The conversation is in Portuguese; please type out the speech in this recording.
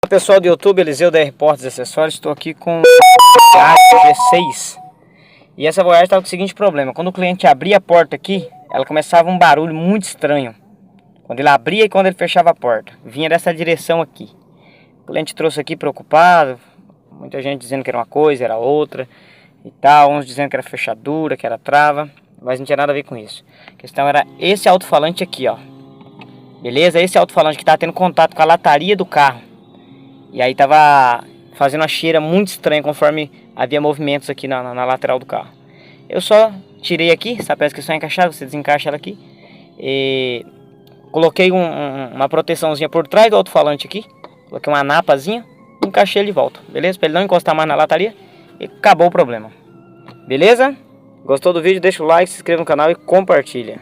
Pessoal do YouTube, Eliseu da R-Portas Acessórios, estou aqui com a G6 e essa Voyage estava com o seguinte problema: quando o cliente abria a porta aqui, ela começava um barulho muito estranho quando ele abria e quando ele fechava a porta, vinha dessa direção aqui. O cliente trouxe aqui preocupado, muita gente dizendo que era uma coisa, era outra e tal, uns dizendo que era fechadura, que era trava, mas não tinha nada a ver com isso. A questão era esse alto-falante aqui, ó, beleza? Esse alto-falante que está tendo contato com a lataria do carro. E aí tava fazendo uma cheira muito estranha conforme havia movimentos aqui na lateral do carro. Eu só tirei aqui, essa peça que é só encaixar, você desencaixa ela aqui. E coloquei uma proteçãozinha por trás do alto-falante aqui. Coloquei uma napazinha, encaixei ele de volta, beleza? Para ele não encostar mais na lataria e acabou o problema. Beleza? Gostou do vídeo? Deixa o like, se inscreva no canal e compartilha.